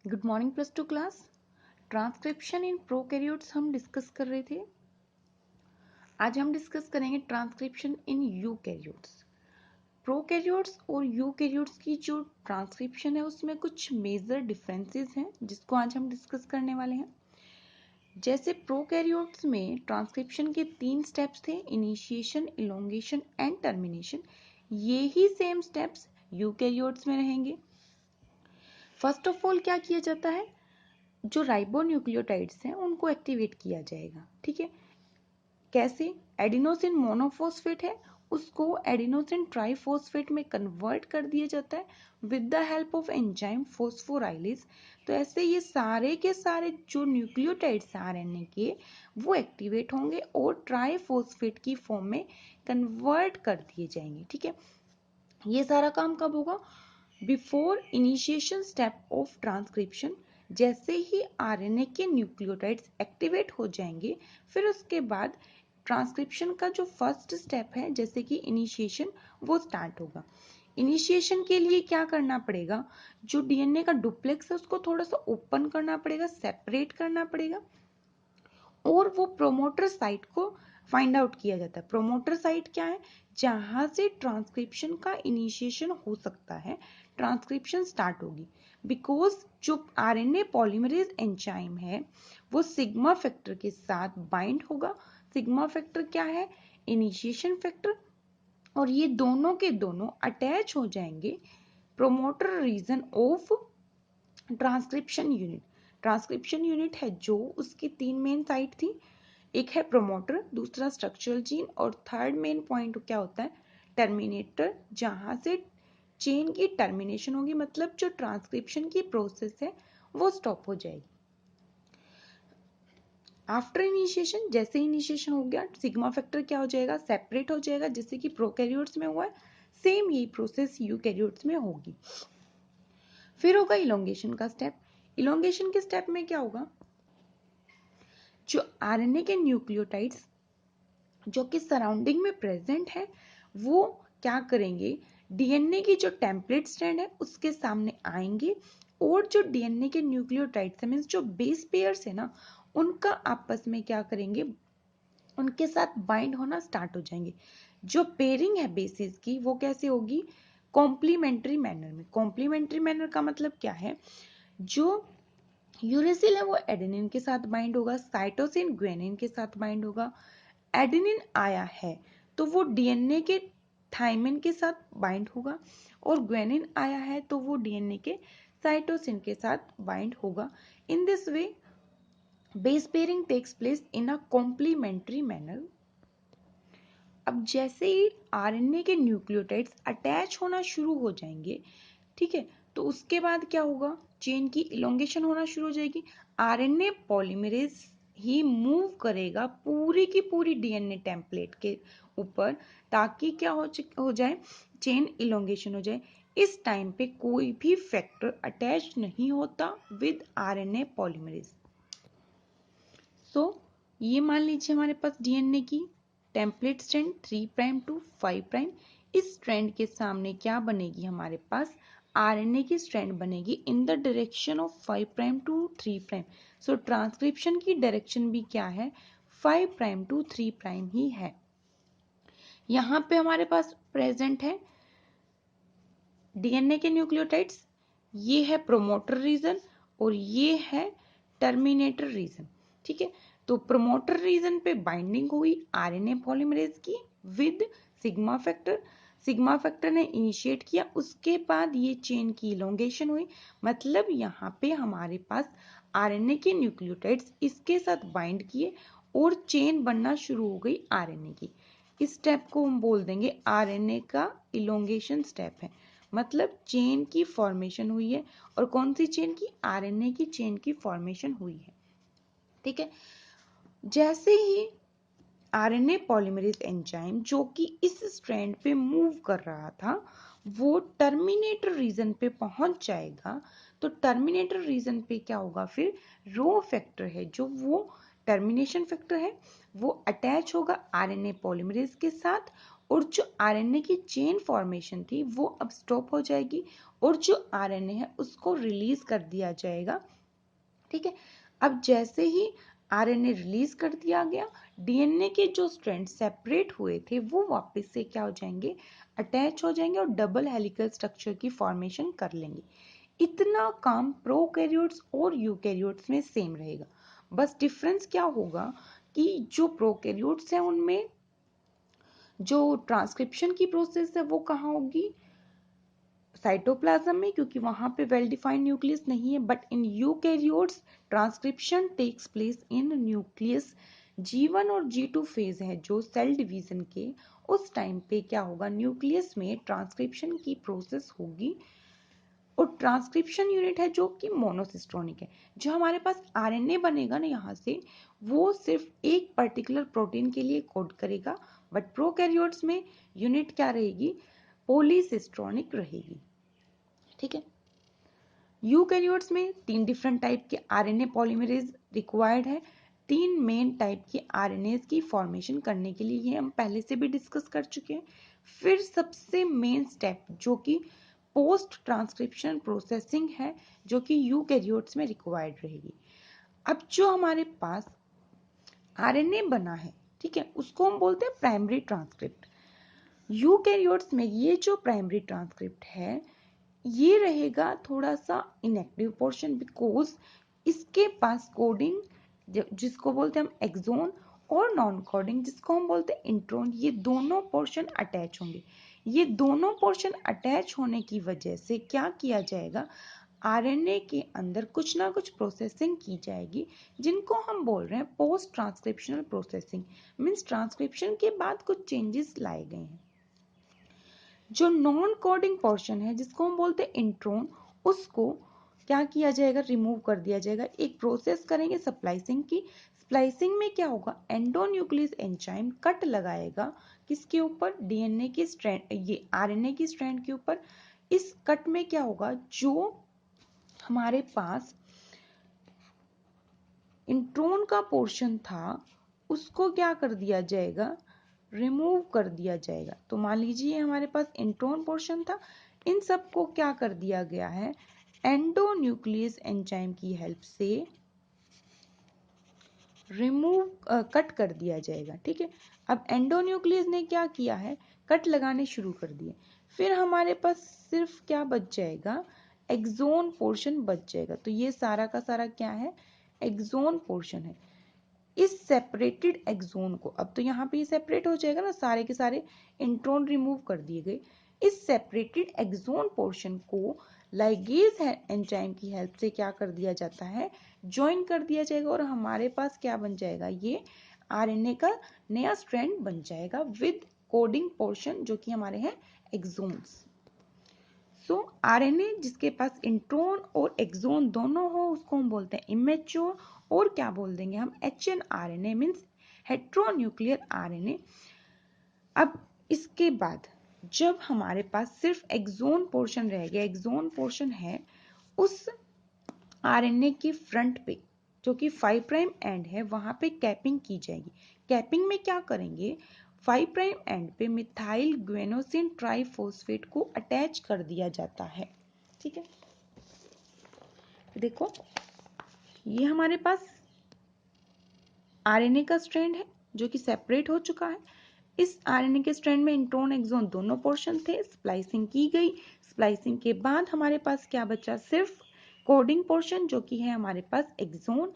Good morning plus two class. Transcription in prokaryotes हम discuss कर रहे थे। आज हम डिस्कस करेंगे ट्रांसक्रिप्शन इन यूकैरियोट्स। प्रोकैरियोट्स और यूकैरियोट्स की जो ट्रांसक्रिप्शन है उसमें कुछ मेजर डिफरेंसेस हैं जिसको आज हम डिस्कस करने वाले हैं। जैसे प्रोकैरियोट्स में ट्रांसक्रिप्शन के 3 स्टेप्स थे, इनिशिएशन, इलोंगेशन एंड टर्मिनेशन। ये ही सेम स्टेप्स यूकैरियोट्स में रहेंगे। फर्स्ट ऑफ ऑल क्या किया जाता है, जो राइबोन्यूक्लियोटाइड्स हैं उनको एक्टिवेट किया जाएगा। ठीक है, कैसे? एडिनोसिन मोनोफॉस्फेट है, उसको एडिनोसिन ट्राइफॉस्फेट में कन्वर्ट कर दिया जाता है with the help of enzyme phosphorylase. तो ऐसे ये सारे के सारे जो न्यूक्लियोटाइड्स आरएनए के वो एक्टिवेट होंगे और ट्राइफॉस्फेट की फॉर्म में कन्वर्ट कर दिए जाएंगे। ठीक है, ये सारा काम कब होगा? Before initiation step of transcription. जैसे ही आरएनए के न्यूक्लियोटाइड्स एक्टिवेट हो जाएंगे, फिर उसके बाद ट्रांसक्रिप्शन का जो फर्स्ट स्टेप है जैसे कि इनिशिएशन, वो स्टार्ट होगा। इनिशिएशन के लिए क्या करना पड़ेगा, जो डीएनए का डुप्लेक्स है उसको थोड़ा सा ओपन करना पड़ेगा, सेपरेट करना पड़ेगा और वो प्रोमोटर साइट को फाइंड आउट किया जाता है। प्रोमोटर साइट क्या है? जहां से ट्रांसक्रिप्शन का इनिशिएशन हो सकता है, ट्रांसक्रिप्शन स्टार्ट होगी। बिकॉज जो आरएनए पॉलीमरेज एंजाइम है वो सिग्मा फैक्टर के साथ बाइंड होगा। सिग्मा फैक्टर क्या है? Initiation factor. और ये दोनों के दोनों अटैच हो जाएंगे promoter region of transcription unit. Transcription unit है जो उसकी 3 मेन साइट थी, एक है प्रोमोटर, दूसरा स्ट्रक्चरल जीन और थर्ड मेन पॉइंट क्या होता है? टर्मिनेटर, जहां से चेन की टर्मिनेशन होगी, मतलब जो ट्रांसक्रिप्शन की प्रोसेस है वो स्टॉप हो जाएगी। आफ्टर इनिशिएशन, जैसे इनिशिएशन हो गया, सिग्मा फैक्टर क्या हो जाएगा? सेपरेट हो जाएगा, जैसे कि प्रोकैरियोट्स में हुआ है। सेम यही प्रोसेस यूकैरियोट्स में होगी। फिर होगा इलोंगेशन का स्टेप। इलोंगेशन के स्टेप में क्या होगा, जो आरएनए के न्यूक्लियोटाइड्स जो कि सराउंडिंग में प्रेजेंट है वो क्या करेंगे, डीएनए की जो टेम्पलेट स्ट्रैंड है उसके सामने आएंगे और जो डीएनए के न्यूक्लियोटाइड्स है, मींस जो बेस पेयर्स है ना, उनका आपस में क्या करेंगे, उनके साथ बाइंड होना स्टार्ट हो जाएंगे। जो पेयरिंग है बेसिस की वो कैसे होगी? कॉम्प्लीमेंट्री मैनर में। कॉम्प्लीमेंट्री मैनर का मतलब क्या है, जो यूरेसिल है वो एडेनिन के साथ बाइंड होगा, साइटोसिन ग्वेनिन के साथ बाइंड होगा। एडेनिन आया है तो वो डीएनए के थाइमिन के साथ बाइंड होगा और ग्वेनिन आया है तो वो डीएनए के साइटोसिन के साथ बाइंड होगा। In this way base pairing takes place in a complementary manner. अब जैसे ही आरएनए के न्यूक्लियोटाइड्स अटैच होना शुरू हो जाएंगे, ठीक है, तो उसके बाद क्या होगा, चेन की इलोंगेशन होना शुरू हो जाएगी। आरएनए पॉलीमरेज ही मूव करेगा पूरी की पूरी डीएनए टेम्पलेट के ऊपर, ताकि क्या हो जाए, चेन इलोंगेशन हो जाए। इस टाइम पे कोई भी फैक्टर अटैच नहीं होता विद आरएनए पॉलीमरेज। सो ये मान लीजिए हमारे पास डीएनए की template strand 3 prime to 5 prime. इस स्ट्रैंड के सामने क्या बनेगी, हमारे पास आरएनए की स्ट्रैंड बनेगी in the direction of 5 prime to 3 prime. So transcription की डायरेक्शन भी क्या है, 5 प्राइम टू 3 प्राइम ही है। यहाँ पे हमारे पास प्रेजेंट है डीएनए के न्यूक्लियोटाइड्स, ये है प्रोमोटर रीजन और ये है टर्मिनेटर रीजन। ठीक है, तो प्रोमोटर रीजन पे बाइंडिंग हुई आरएनए पॉलीमरेज की with sigma factor. Sigma factor ने इनिशिएट किया, उसके बाद ये चेन की इलोंगेशन हुई, मतलब यहाँ पे हमारे पास आरएनए के न्यूक्लियोटाइड्स इसके साथ बाइंड किए और चेन बनना शुरू हो गई आरएनए की। इस स्टेप को हम बोल देंगे आरएनए का इलोंगेशन स्टेप है, मतलब चेन की फॉर्मेशन हुई है। और कौन सी चेन की? आरएनए की चेन की फॉर्मेशन हुई है। ठीक है, जैसे ही आरएनए पॉलीमरेज एंजाइम जो कि इस स्ट्रैंड पे मूव कर रहा था वो टर्मिनेटर रीजन पे पहुंच जाएगा, तो टर्मिनेटर रीजन पे क्या होगा, फिर रो फैक्टर है जो वो टर्मिनेशन फैक्टर है वो अटैच होगा आरएनए पॉलीमरेज के साथ और जो आरएनए की चेन फॉर्मेशन थी वो अब स्टॉप हो जाएगी और जो आरएनए है उसको रिलीज कर दिया जाएगा। ठीक है, अब जैसे ही आरएनए रिलीज कर दिया गया, डीएनए के जो स्ट्रैंड सेपरेट हुए थे वो वापस से क्या हो जाएंगे, अटैच हो जाएंगे और डबल हेलिकल स्ट्रक्चर की फॉर्मेशन कर लेंगे। इतना काम प्रोकैरियोट्स और यूकैरियोट्स में सेम रहेगा। बस डिफरेंस क्या होगा कि जो प्रोकैरियोट्स हैं उनमें जो ट्रांसक्रिप्शन की प्रोसेस है वो कहाँ होगी, साइटोप्लाज्म में, क्योंकि वहां पे वेल डिफाइंड न्यूक्लियस नहीं है। But in eukaryotes transcription takes place in nucleus. G1 और G2 फेज है जो सेल डिवीजन के, उस टाइम पे क्या होगा, न्यूक्लियस में ट्रांसक्रिप्शन की प्रोसेस होगी और ट्रांसक्रिप्शन यूनिट है जो कि मोनोसिस्टोनिक है। जो हमारे पास आरएनए बनेगा ना यहाँ से, वो सिर्फ एक पर्टिकुलर प्रोटीन के लिए कोड करेगा। बट प्रोकैरियोट्स में यूनिट क्या रहेगी, पॉलीसिस्टोनिक रहेगी। ठीक है, यूकैरियोट्स में 3 डिफरेंट टाइप के आरएनए पॉलीमरेज रिक्वायर्ड है। 3 मेन टाइप के आरएनए की फॉर्मेशन करने के लिए, ये हम पहले से भी डिस्कस कर चुके हैं। फिर सबसे मेन स्टेप जो कि पोस्ट ट्रांसक्रिप्शन प्रोसेसिंग है, जो कि यूकैरियोट्स में रिक्वायर्ड रहेगी। अब जो हमारे पास आरएनए बना है, ठीक है, उसको हम बोलते हैं प्राइमरी ट्रांसक्रिप्ट। यूकैरियोट्स में ये जो प्राइमरी ट्रांसक्रिप्ट है ये रहेगा थोड़ा सा इनएक्टिव पोर्शन, बिकॉज इसके पास कोडिंग जिसको बोलते हैं हम एक्सोन और नॉन कोडिंग जिसको हम बोलते हैं इंट्रोन, ये दोनों पोर्शन अटैच होंगे। ये दोनों पोर्शन अटैच होने की वजह से क्या किया जाएगा, आरएनए के अंदर कुछ ना कुछ प्रोसेसिंग की जाएगी, जिनको हम बोल रहे हैं post transcriptional processing. Means transcription के बाद कुछ चेंजेस लाए गए हैं। जो नॉन कोडिंग पोर्शन है जिसको हम बोलते हैं इंट्रोन, उसको क्या किया जाएगा, रिमूव कर दिया जाएगा। एक प्रोसेस करेंगे स्प्लाइसिंग की। स्प्लाइसिंग में क्या होगा, एंडोन्यूक्लियस एंजाइम कट लगाएगा किसके ऊपर, डीएनए की स्ट्रैंड, ये आरएनए की स्ट्रैंड के ऊपर। इस कट में क्या होगा, जो हमारे पास इंट्रोन का पोर्शन था उसको क्या कर दिया जाएगा, रिमूव कर दिया जाएगा। तो मान लीजिए हमारे पास इंट्रोन पोर्शन था, इन सबको क्या कर दिया गया है, एंडोन्यूक्लियस एंजाइम की हेल्प से रिमूव कट कर दिया जाएगा। ठीक है, अब एंडोन्यूक्लियस ने क्या किया है, कट लगाने शुरू कर दिए। फिर हमारे पास सिर्फ क्या बच जाएगा, एक्सोन पोर्शन बच जाएगा। तो ये सारा का सारा क्या है, एक्सोन पोर्शन है। इस सेपरेटेड एक्सोन को, अब तो यहाँ पे ये सेपरेट हो जाएगा ना, सारे के सारे इंट्रोन रिमूव कर दिए गए। इस सेपरेटेड एक्सोन पोर्शन को लाइगेज एंजाइम की हेल्प से क्या कर दिया जाता है, ज्वाइन कर दिया जाएगा और हमारे पास क्या बन जाएगा, ये आरएनए का नया स्ट्रैंड बन जाएगा विद कोडिंग पोर्शन जो कि हमारे हैं एक्सोन्स। सो आरएनए जिसके पास इंट्रोन और एक्सोन दोनों हो उसको हम बोलते हैं इमेच्योर, और क्या बोल देंगे हम, HNRNA मीन्स हेट्रोन्यूक्लियर आरएनए। अब इसके बाद जब हमारे पास सिर्फ एक्सोन पोर्शन रह गया, एक्सोन पोर्शन है, उस आरएनए के फ्रंट पे जो कि 5 प्राइम एंड है वहां पे कैपिंग की जाएगी। कैपिंग में क्या करेंगे, 5 प्राइम एंड पे मिथाइल ग्वेनोसिन ट्राइफॉस्फेट को अटैच कर दिया जाता है। ठीक है, देखो ये हमारे पास आरएनए का स्ट्रैंड है जो कि सेपरेट हो चुका है। इस आरएनए के स्ट्रैंड में इंट्रोन एक्सोन दोनों पोर्शन थे, स्प्लाइसिंग की गई। स्प्लाइसिंग के बाद हमारे पास क्या बचा, सिर्फ कोडिंग पोर्शन जो कि है हमारे पास एक्सोन।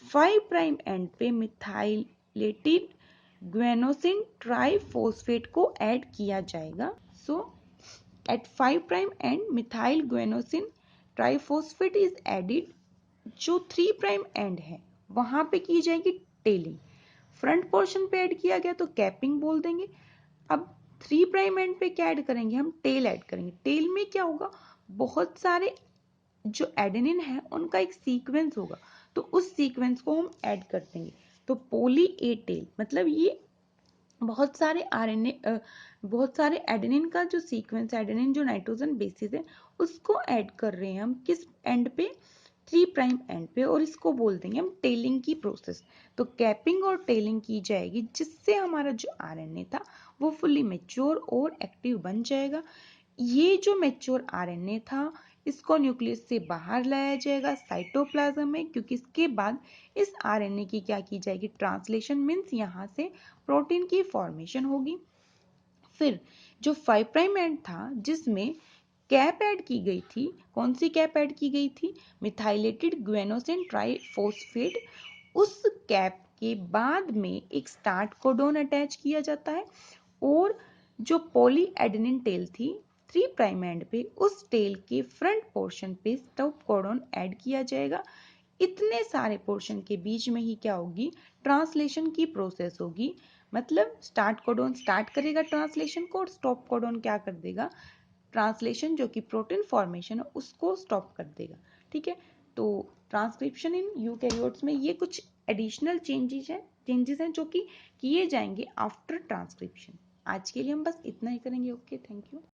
5 प्राइम एंड पे मिथाइलेटेड ग्वेनोसिन ट्राइफॉस्फेट को ऐड किया जाएगा। So at 5 prime end methyl guanosine triphosphate is added. जो 3 प्राइम एंड है वहां पे की जाएगी टेलिंग। फ्रंट पोर्शन पे ऐड किया गया तो कैपिंग बोल देंगे। अब 3 प्राइम एंड पे क्या ऐड करेंगे, हम टेल ऐड करेंगे। टेल में क्या होगा, बहुत सारे जो एडेनिन है उनका एक सीक्वेंस होगा, तो उस सीक्वेंस को हम ऐड कर देंगे। तो पोली ए टेल मतलब ये बहुत सारे आरएनए, बहुत सारे एडेनिन का जो सीक्वेंस, एडेनिन जो नाइट्रोजन बेसिस है उसको ऐड कर रहे हैं हम किस एंड पे, 3 प्राइम एंड पे, और इसको बोल देंगे हम टेलिंग की प्रोसेस। तो कैपिंग और टेलिंग की जाएगी जिससे हमारा जो आरएनए था वो फुल्ली मेच्योर और एक्टिव बन जाएगा। ये जो मेच्योर आरएनए था इसको न्यूक्लियस से बाहर लाया जाएगा साइटोप्लाज्म में, क्योंकि इसके बाद इस आरएनए की क्या की जाएगी, ट्रांसलेशन मीन्स यहाँ से प्रोटीन की फॉर्मेशन होगी। फिर जो 5 प्राइम एंड था जिसमें कैप ऐड की गई थी, कौन सी कैप ऐड की गई थी, मिथाइलेटेड ग्वेनोसिन ट्राइफॉस्फेट, उस कैप के बाद में एक स्टार्ट कोडोन अटैच किया जाता है और जो पॉली एडेनिन टेल थी 3 प्राइम एंड पे, उस टेल के फ्रंट पोर्शन पे स्टॉप कोडोन ऐड किया जाएगा। इतने सारे पोर्शन के बीच में ही क्या होगी, ट्रांसलेशन की प्रोसेस होगी। मतलब स्टार्ट कोडोन स्टार्ट करेगा ट्रांसलेशन को और स्टॉप कोडोन क्या कर देगा, ट्रांसलेशन जो कि प्रोटीन फॉर्मेशन है उसको स्टॉप कर देगा। ठीक है, तो ट्रांसक्रिप्शन इन यूकैरियोट्स में ये कुछ एडिशनल चेंजेस हैं जो कि किए जाएंगे आफ्टर ट्रांसक्रिप्शन। आज के लिए हम बस इतना ही करेंगे। Okay, thank you.